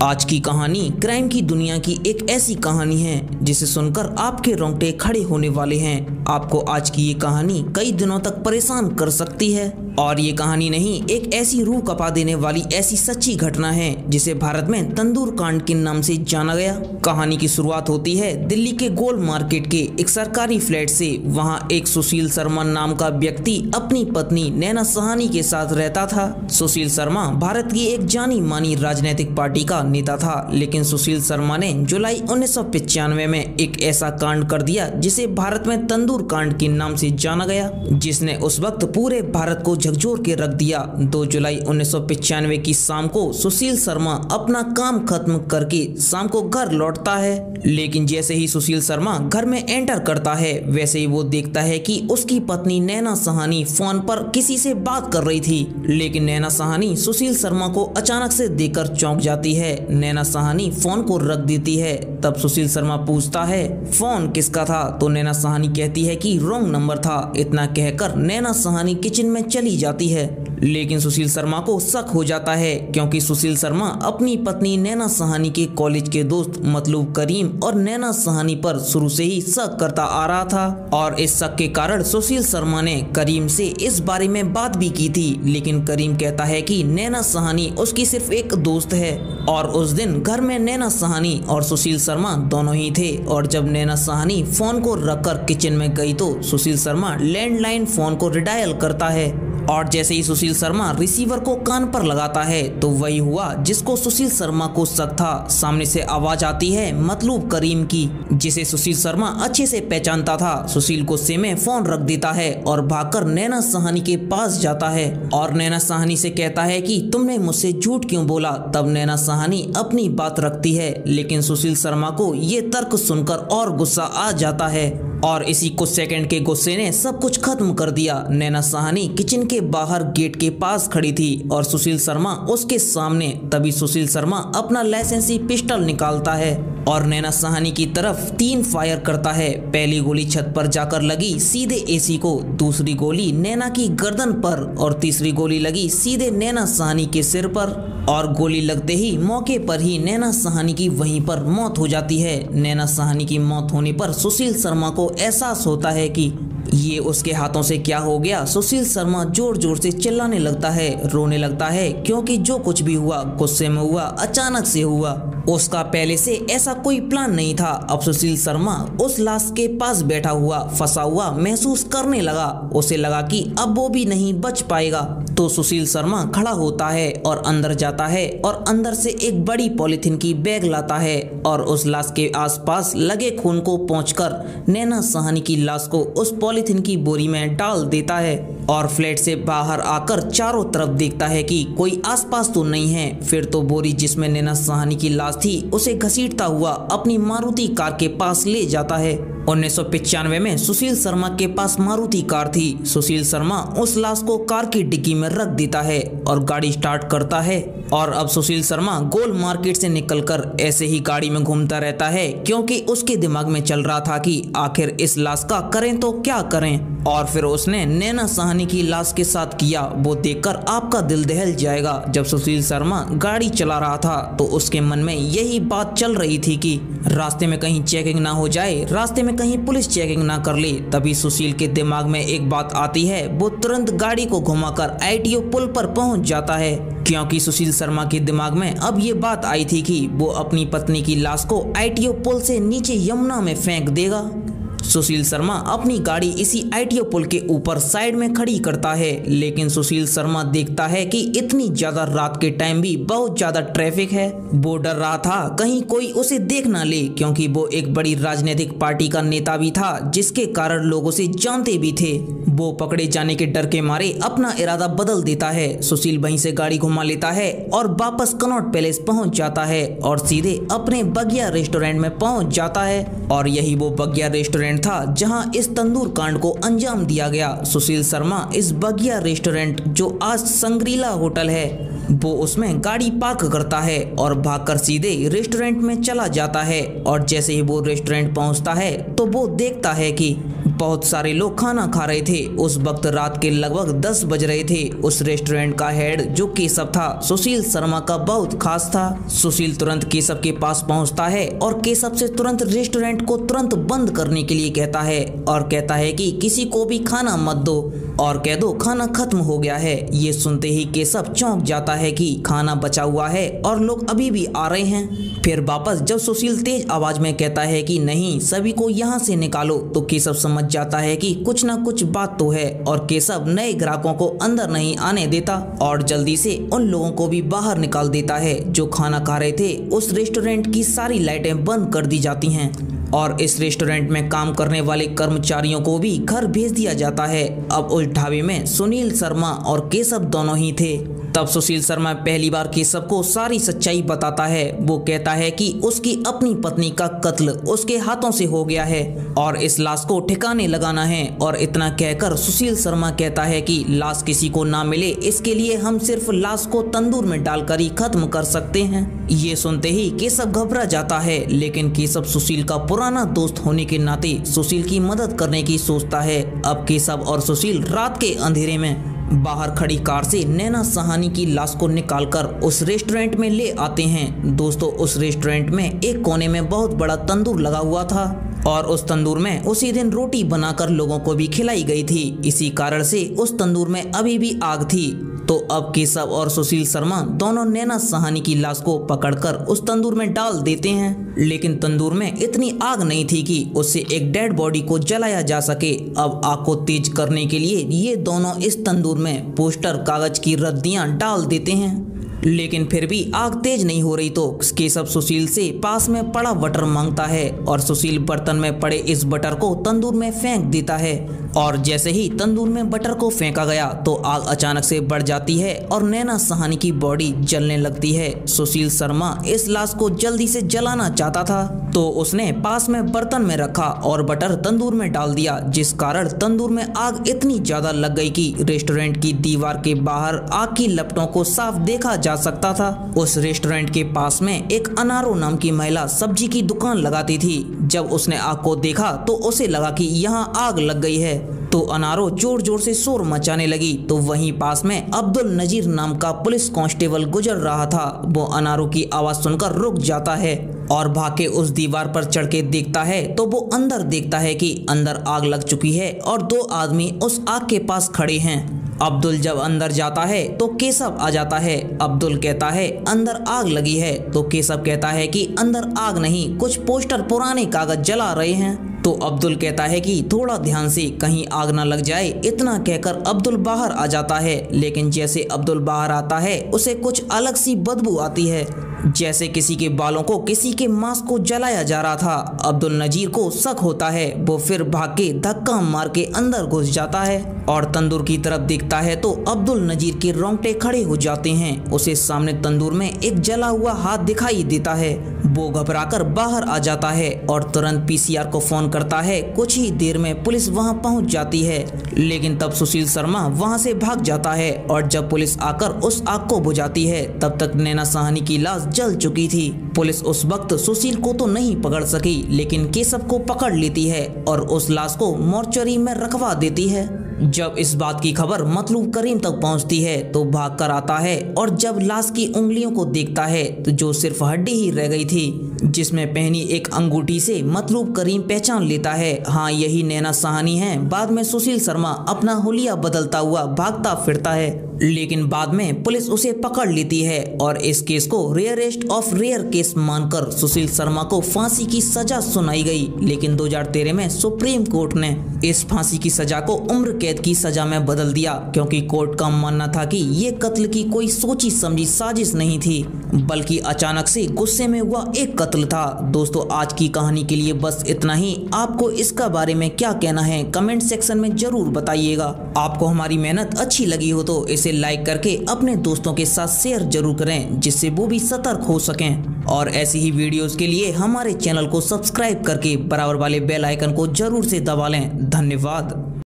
आज की कहानी क्राइम की दुनिया की एक ऐसी कहानी है जिसे सुनकर आपके रोंगटे खड़े होने वाले हैं। आपको आज की ये कहानी कई दिनों तक परेशान कर सकती है और ये कहानी नहीं, एक ऐसी रूह कपा देने वाली ऐसी सच्ची घटना है जिसे भारत में तंदूर कांड के नाम से जाना गया। कहानी की शुरुआत होती है दिल्ली के गोल मार्केट के एक सरकारी फ्लैट से। वहाँ एक सुशील शर्मा नाम का व्यक्ति अपनी पत्नी नैना सहानी के साथ रहता था। सुशील शर्मा भारत की एक जानी मानी राजनीतिक पार्टी का नेता था, लेकिन सुशील शर्मा ने जुलाई 1995 में एक ऐसा कांड कर दिया जिसे भारत में तंदूर कांड के नाम से जाना गया, जिसने उस वक्त पूरे भारत को झकझोर के रख दिया। 2 जुलाई 1995 की शाम को सुशील शर्मा अपना काम खत्म करके शाम को घर लौटता है, लेकिन जैसे ही सुशील शर्मा घर में एंटर करता है वैसे ही वो देखता है कि उसकी पत्नी नैना सहानी फोन पर किसी से बात कर रही थी। लेकिन नैना सहानी सुशील शर्मा को अचानक से देखकर चौंक जाती है। नैना सहानी फोन को रख देती है। तब सुशील शर्मा पूछता है फोन किसका था, तो नैना सहानी कहती है कि रॉन्ग नंबर था। इतना कहकर नैना सहानी किचन में चली जाती है, लेकिन सुशील शर्मा को शक हो जाता है क्योंकि सुशील शर्मा अपनी पत्नी नैना सहानी के कॉलेज के दोस्त मतलूब करीम और नैना सहानी पर शुरू से ही शक करता आ रहा था। और इस शक के कारण सुशील शर्मा ने करीम से इस बारे में बात भी की थी, लेकिन करीम कहता है कि नैना सहानी उसकी सिर्फ एक दोस्त है। और उस दिन घर में नैना सहानी और सुशील शर्मा दोनों ही थे। और जब नैना सहानी फोन को रखकर किचन में गई तो सुशील शर्मा लैंडलाइन फोन को रिडायल करता है और जैसे ही सुशील शर्मा रिसीवर को कान पर लगाता है तो वही हुआ जिसको सुशील शर्मा को शक था। सामने से आवाज आती है मतलूब करीम की, जिसे सुशील शर्मा अच्छे से पहचानता था। सुशील गुस्से में फोन रख देता है और भागकर नैना सहानी के पास जाता है और नैना सहानी से कहता है कि तुमने मुझसे झूठ क्यों बोला। तब नैना सहानी अपनी बात रखती है, लेकिन सुशील शर्मा को ये तर्क सुनकर और गुस्सा आ जाता है और इसी कुछ सेकंड के गुस्से ने सब कुछ खत्म कर दिया। नैना सहानी किचन के बाहर गेट के पास खड़ी थी और सुशील शर्मा उसके सामने। तभी सुशील शर्मा अपना लाइसेंसी पिस्टल निकालता है और नैना सहानी की तरफ 3 फायर करता है। पहली गोली छत पर जाकर लगी सीधे एसी को, दूसरी गोली नैना की गर्दन पर और तीसरी गोली लगी सीधे नैना सहानी के सिर पर। और गोली लगते ही मौके पर ही नैना सहानी की वहीं पर मौत हो जाती है। नैना सहानी की मौत होने पर सुशील शर्मा को एहसास होता है कि ये उसके हाथों से क्या हो गया। सुशील शर्मा जोर जोर से चिल्लाने लगता है, रोने लगता है, क्योंकि जो कुछ भी हुआ गुस्से में हुआ, अचानक से हुआ। उसका पहले से ऐसा कोई प्लान नहीं था। अब सुशील शर्मा उस लाश के पास बैठा हुआ फंसा हुआ महसूस करने लगा। उसे लगा कि अब वो भी नहीं बच पाएगा। तो सुशील शर्मा खड़ा होता है और अंदर जाता है और अंदर से एक बड़ी पॉलीथीन की बैग लाता है और उस लाश के आसपास लगे खून को पोंछकर नैना सहानी की लाश को उस पॉलीथीन की बोरी में डाल देता है और फ्लैट से बाहर आकर चारों तरफ देखता है कि कोई आसपास तो नहीं है। फिर तो बोरी जिसमें नैना सहानी की लाश थी उसे घसीटता हुआ अपनी मारुति कार के पास ले जाता है। 1995 में सुशील शर्मा के पास मारुति कार थी। सुशील शर्मा उस लाश को कार की डिग्गी में रख देता है और गाड़ी स्टार्ट करता है। और अब सुशील शर्मा गोल मार्केट से निकलकर ऐसे ही गाड़ी में घूमता रहता है, क्योंकि उसके दिमाग में चल रहा था कि आखिर इस लाश का करें तो क्या करें। और फिर उसने नैना सहानी की लाश के साथ किया, वो देखकर आपका दिल दहल जाएगा। जब सुशील शर्मा गाड़ी चला रहा था तो उसके मन में यही बात चल रही थी कि रास्ते में कहीं चेकिंग ना हो जाए, रास्ते में कहीं पुलिस चेकिंग ना कर ले। तभी सुशील के दिमाग में एक बात आती है। वो तुरंत गाड़ी को घुमाकर ITO पुल पर पहुंच जाता है, क्योंकि सुशील शर्मा के दिमाग में अब ये बात आई थी कि वो अपनी पत्नी की लाश को ITO पुल से नीचे यमुना में फेंक देगा। सुशील शर्मा अपनी गाड़ी इसी ITO पुल के ऊपर साइड में खड़ी करता है, लेकिन सुशील शर्मा देखता है कि इतनी ज्यादा रात के टाइम भी बहुत ज्यादा ट्रैफिक है। वो डर रहा था कहीं कोई उसे देख ना ले, क्योंकि वो एक बड़ी राजनीतिक पार्टी का नेता भी था, जिसके कारण लोग उसे जानते भी थे। वो पकड़े जाने के डर के मारे अपना इरादा बदल देता है। सुशील वहीं से गाड़ी घुमा लेता है और वापस कनॉट पैलेस पहुंच जाता है और सीधे अपने बगिया रेस्टोरेंट में पहुंच जाता है। और यही वो बगिया रेस्टोरेंट था जहां इस तंदूर कांड को अंजाम दिया गया। सुशील शर्मा इस बगिया रेस्टोरेंट, जो आज संग्रीला होटल है, वो उसमें गाड़ी पार्क करता है और भागकर सीधे रेस्टोरेंट में चला जाता है। और जैसे ही वो रेस्टोरेंट पहुंचता है तो वो देखता है कि बहुत सारे लोग खाना खा रहे थे। उस वक्त रात के लगभग 10 बज रहे थे। उस रेस्टोरेंट का हेड जो केशव था, सुशील शर्मा का बहुत खास था। सुशील तुरंत केशव के पास पहुंचता है और केशव से तुरंत रेस्टोरेंट को तुरंत बंद करने के लिए कहता है और कहता है कि किसी को भी खाना मत दो और कह दो खाना खत्म हो गया है। ये सुनते ही केशव चौंक जाता है कि खाना बचा हुआ है और लोग अभी भी आ रहे हैं। फिर वापस जब सुशील तेज आवाज में कहता है कि नहीं, सभी को यहाँ से निकालो, तो केशव समझ जाता है कि कुछ ना कुछ बात तो है। और केशव नए ग्राहकों को अंदर नहीं आने देता और जल्दी से उन लोगों को भी बाहर निकाल देता है जो खाना खा रहे थे। उस रेस्टोरेंट की सारी लाइटें बंद कर दी जाती हैं और इस रेस्टोरेंट में काम करने वाले कर्मचारियों को भी घर भेज दिया जाता है। अब उस ढाबे में सुनील शर्मा और केशव दोनों ही थे। तब सुशील शर्मा पहली बार केशव को सारी सच्चाई बताता है। वो कहता है कि उसकी अपनी पत्नी का कत्ल उसके हाथों से हो गया है और इस लाश को ठिकाने लगाना है। और इतना कहकर सुशील शर्मा कहता है कि लाश किसी को ना मिले, इसके लिए हम सिर्फ लाश को तंदूर में डालकर ही खत्म कर सकते हैं। ये सुनते ही केशव घबरा जाता है, लेकिन केशव सुशील का पुराना दोस्त होने के नाते सुशील की मदद करने की सोचता है। अब केशव और सुशील रात के अंधेरे में बाहर खड़ी कार से नैना सहानी की लाश को निकालकर उस रेस्टोरेंट में ले आते हैं। दोस्तों, उस रेस्टोरेंट में एक कोने में बहुत बड़ा तंदूर लगा हुआ था और उस तंदूर में उसी दिन रोटी बनाकर लोगों को भी खिलाई गई थी। इसी कारण से उस तंदूर में अभी भी आग थी। तो अब केशव और सुशील शर्मा दोनों नैना सहानी की लाश को पकड़कर उस तंदूर में डाल देते हैं, लेकिन तंदूर में इतनी आग नहीं थी कि उससे एक डेड बॉडी को जलाया जा सके। अब आग को तेज करने के लिए ये दोनों इस तंदूर में पोस्टर कागज की रद्दियां डाल देते हैं, लेकिन फिर भी आग तेज नहीं हो रही। तो केशव सुशील से पास में पड़ा बटर मांगता है और सुशील बर्तन में पड़े इस बटर को तंदूर में फेंक देता है। और जैसे ही तंदूर में बटर को फेंका गया तो आग अचानक से बढ़ जाती है और नैना सहानी की बॉडी जलने लगती है। सुशील शर्मा इस लाश को जल्दी से जलाना चाहता था, तो उसने पास में बर्तन में रखा और बटर तंदूर में डाल दिया, जिस कारण तंदूर में आग इतनी ज्यादा लग गई कि रेस्टोरेंट की दीवार के बाहर आग की लपटों को साफ देखा जा सकता था। उस रेस्टोरेंट के पास में एक अनारो नाम की महिला सब्जी की दुकान लगाती थी। जब उसने आग को देखा तो उसे लगा कि यहाँ आग लग गई है, तो अनारो जोर जोर से शोर मचाने लगी। तो वहीं पास में अब्दुल नजीर नाम का पुलिस कांस्टेबल गुजर रहा था। वो अनारो की आवाज सुनकर रुक जाता है और भाग के उस दीवार पर चढ़ के देखता है तो वो अंदर देखता है कि अंदर आग लग चुकी है और 2 आदमी उस आग के पास खड़े हैं। अब्दुल जब अंदर जाता है तो केशव आ जाता है। अब्दुल कहता है अंदर आग लगी है, तो केशव कहता है कि अंदर आग नहीं, कुछ पोस्टर पुराने कागज जला रहे हैं। तो अब्दुल कहता है कि थोड़ा ध्यान से, कहीं आग ना लग जाए। इतना कहकर अब्दुल बाहर आ जाता है, लेकिन जैसे अब्दुल बाहर आता है उसे कुछ अलग सी बदबू आती है, जैसे किसी के बालों को किसी के मांस को जलाया जा रहा था। अब्दुल नजीर को शक होता है। वो फिर भाग के धक्का मार के अंदर घुस जाता है और तंदूर की तरफ देखता है तो अब्दुल नजीर के रोंगटे खड़े हो जाते हैं। उसे सामने तंदूर में एक जला हुआ हाथ दिखाई देता है। वो घबराकर बाहर आ जाता है और तुरंत पीसीआर को फोन करता है। कुछ ही देर में पुलिस वहां पहुंच जाती है, लेकिन तब सुशील शर्मा वहां से भाग जाता है और जब पुलिस आकर उस आग को बुझाती है तब तक नैना सहानी की लाश जल चुकी थी। पुलिस उस वक्त सुशील को तो नहीं पकड़ सकी, लेकिन केशव को पकड़ लेती है और उस लाश को मोर्चरी में रखवा देती है। जब इस बात की खबर मतलूब करीम तक पहुंचती है तो भाग कर आता है और जब लाश की उंगलियों को देखता है तो जो सिर्फ हड्डी ही रह गई थी, जिसमें पहनी एक अंगूठी से मतलूब करीम पहचान लेता है। हाँ, यही नैना सहानी है। बाद में सुशील शर्मा अपना हुलिया बदलता हुआ भागता फिरता है, लेकिन बाद में पुलिस उसे पकड़ लेती है और इस केस को रेयरेस्ट ऑफ रेयर केस मानकर सुशील शर्मा को फांसी की सजा सुनाई गई। लेकिन 2013 में सुप्रीम कोर्ट ने इस फांसी की सजा को उम्र कैद की सजा में बदल दिया, क्योंकि कोर्ट का मानना था कि ये कत्ल की कोई सोची समझी साजिश नहीं थी, बल्कि अचानक से गुस्से में हुआ एक कत्ल था। दोस्तों, आज की कहानी के लिए बस इतना ही। आपको इसका बारे में क्या कहना है कमेंट सेक्शन में जरूर बताइएगा। आपको हमारी मेहनत अच्छी लगी हो तो इसे लाइक करके अपने दोस्तों के साथ शेयर जरूर करें, जिससे वो भी सतर्क हो सकें। और ऐसी ही वीडियोस के लिए हमारे चैनल को सब्सक्राइब करके बराबर वाले बेल आइकन को जरूर से दबा लें। धन्यवाद।